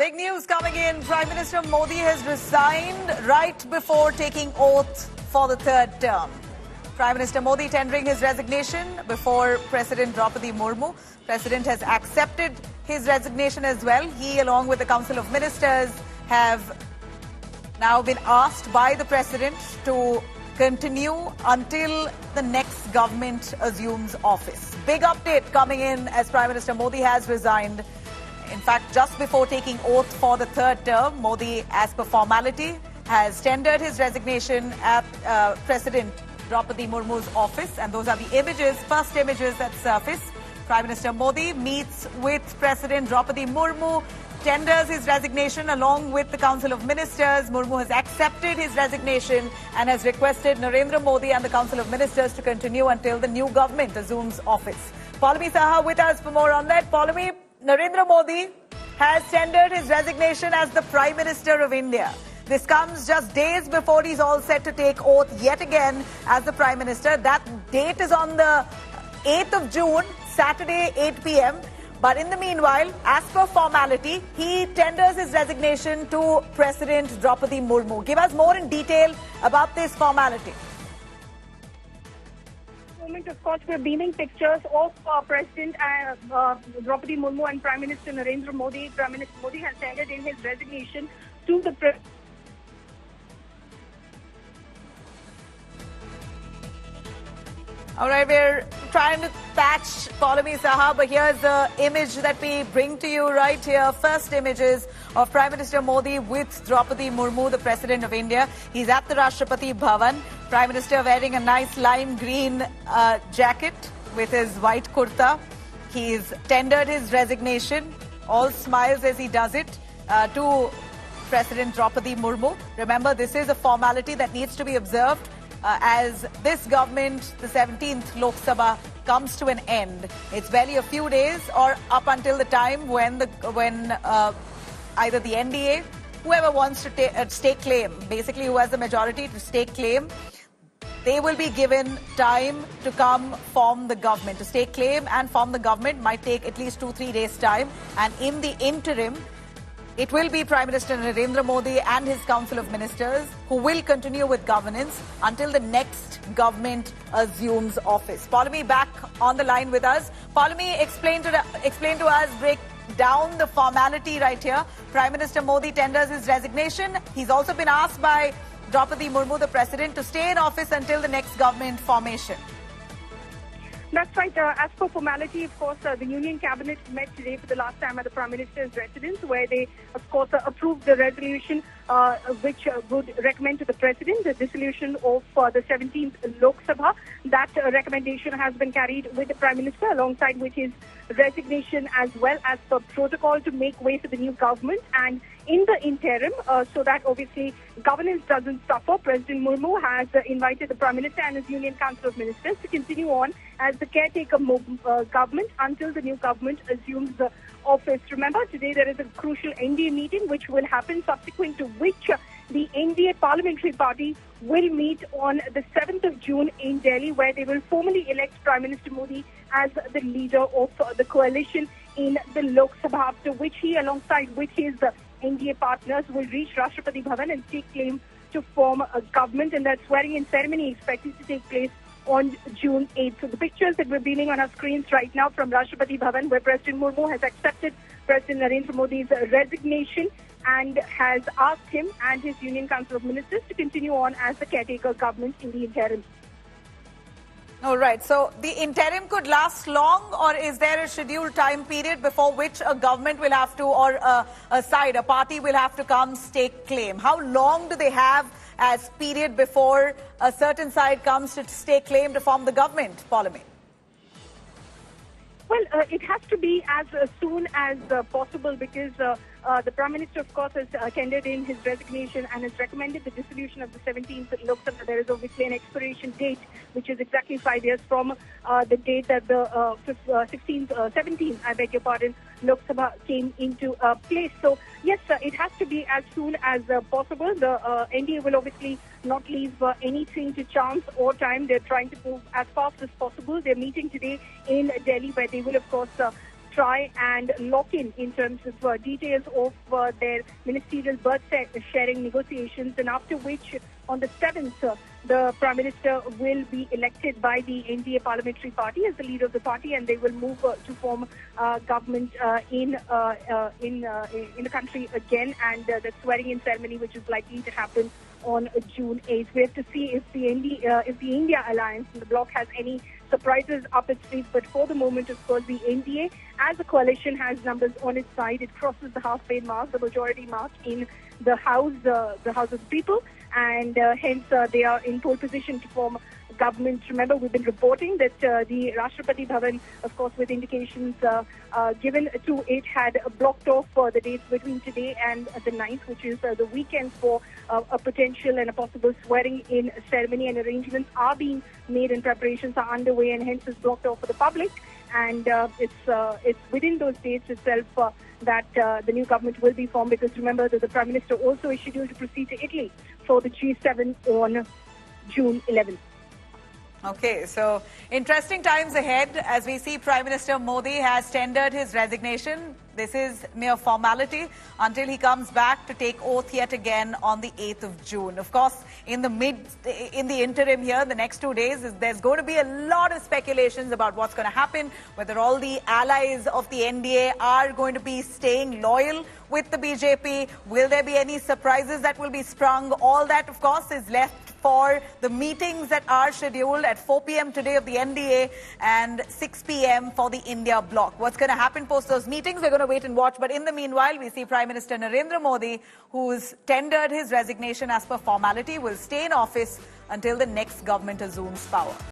Big news coming in. Prime Minister Modi has resigned right before taking oath for the third term. Prime Minister Modi tendering his resignation before President Draupadi Murmu. President has accepted his resignation as well. He, along with the Council of Ministers, have now been asked by the President to continue until the next government assumes office. Big update coming in as Prime Minister Modi has resigned. In fact, just before taking oath for the third term, Modi, as per formality, has tendered his resignation at President Draupadi Murmu's office. And those are the images, first images that surface. Prime Minister Modi meets with President Draupadi Murmu, tenders his resignation along with the Council of Ministers. Murmu has accepted his resignation and has requested Narendra Modi and the Council of Ministers to continue until the new government assumes office. Pallavi Saha with us for more on that. Pallavi, Narendra Modi has tendered his resignation as the Prime Minister of India. This comes just days before he's all set to take oath yet again as the Prime Minister. That date is on the 8th of June, Saturday, 8 p.m. But in the meanwhile, as per formality, he tenders his resignation to President Draupadi Murmu. Give us more in detail about this formality. Of course, we're beaming pictures of President Draupadi Murmu and Prime Minister Narendra Modi. Prime Minister Modi has tendered in his resignation to the President. All right, we're trying to patch Pallavi Saha, but here's the image that we bring to you right here. First images of Prime Minister Modi with Draupadi Murmu, the President of India. He's at the Rashtrapati Bhavan. Prime Minister wearing a nice lime green jacket with his white kurta. He's tendered his resignation, all smiles as he does it, to President Draupadi Murmu. Remember, this is a formality that needs to be observed as this government, the 17th Lok Sabha, comes to an end. It's barely a few days or up until the time when either the NDA, whoever wants to stake claim, basically who has the majority to stake claim, they will be given time to come form the government. To stake claim and form the government might take at least 2-3 days' time. And in the interim, it will be Prime Minister Narendra Modi and his Council of Ministers who will continue with governance until the next government assumes office. Pallavi back on the line with us. Pallavi, explain to us, break down the formality right here. Prime Minister Modi tenders his resignation. He's also been asked by Draupadi Murmu, the President, to stay in office until the next government formation. That's right. As per formality, of course, the Union Cabinet met today for the last time at the Prime Minister's residence, where they, of course, approved the resolution which would recommend to the President the dissolution of the 17th Lok Sabha. That recommendation has been carried with the Prime Minister alongside with his resignation as well as per protocol to make way for the new government. And in the interim, so that obviously governance doesn't suffer, President Murmu has invited the Prime Minister and his Union Council of Ministers to continue on as the caretaker government until the new government assumes the office. Remember, today there is a crucial NDA meeting which will happen, subsequent to which the NDA parliamentary party will meet on the 7th of June in Delhi, where they will formally elect Prime Minister Modi as the leader of the coalition in the Lok Sabha, after which he, alongside with his NDA partners, will reach Rashtrapati Bhavan and take claim to form a government, and that swearing-in ceremony is expected to take place on June 8th. So the pictures that we're beaming on our screens right now from Rashtrapati Bhavan, where President Murmu has accepted President Narendra Modi's resignation and has asked him and his Union Council of Ministers to continue on as the caretaker government in the interim. All right. So the interim could last long, or is there a scheduled time period before which a government will have to, or a party will have to come stake claim? How long do they have as period before a certain side comes to stake claim to form the government, Pallavi? Well, it has to be as soon as possible, because the Prime Minister, of course, has tendered in his resignation and has recommended the dissolution of the 17th Lok Sabha. There is obviously an expiration date, which is exactly 5 years from the date that the 17th, I beg your pardon, Lok Sabha came into place. So, yes, it has to be as soon as possible. The NDA will obviously not leave anything to chance or time. They're trying to move as fast as possible. They're meeting today in Delhi, where they will, of course, try and lock in terms of details of their ministerial berth sharing negotiations, and after which on the 7th, the Prime Minister will be elected by the NDA Parliamentary Party as the leader of the party, and they will move to form government in the country again, and the swearing-in ceremony, which is likely to happen on June 8th. We have to see if the India Alliance and the bloc has any surprises up its sleeves. But for the moment, of course, the NDA, as a coalition, has numbers on its side. It crosses the halfway mark, the majority mark in the House of the People, and hence they are in pole position to form government. Remember, we've been reporting that the Rashtrapati Bhavan, of course, with indications given to it, had blocked off the dates between today and the 9th, which is the weekend, for a potential and a possible swearing-in ceremony, and arrangements are being made and preparations are underway, and hence is blocked off for the public. And it's within those dates itself that the new government will be formed, because remember that the Prime Minister also is scheduled to proceed to Italy for the G7 on June 11th. Okay, so interesting times ahead as we see Prime Minister Modi has tendered his resignation. This is mere formality until he comes back to take oath yet again on the 8th of June. Of course, in the interim here, the next 2 days, there's going to be a lot of speculations about what's going to happen, whether all the allies of the NDA are going to be staying loyal with the BJP. Will there be any surprises that will be sprung? All that, of course, is left for the meetings that are scheduled at 4 p.m. today of the NDA and 6 p.m. for the India bloc. What's going to happen post those meetings, we're going to wait and watch. But in the meanwhile, we see Prime Minister Narendra Modi, who's tendered his resignation as per formality, will stay in office until the next government assumes power.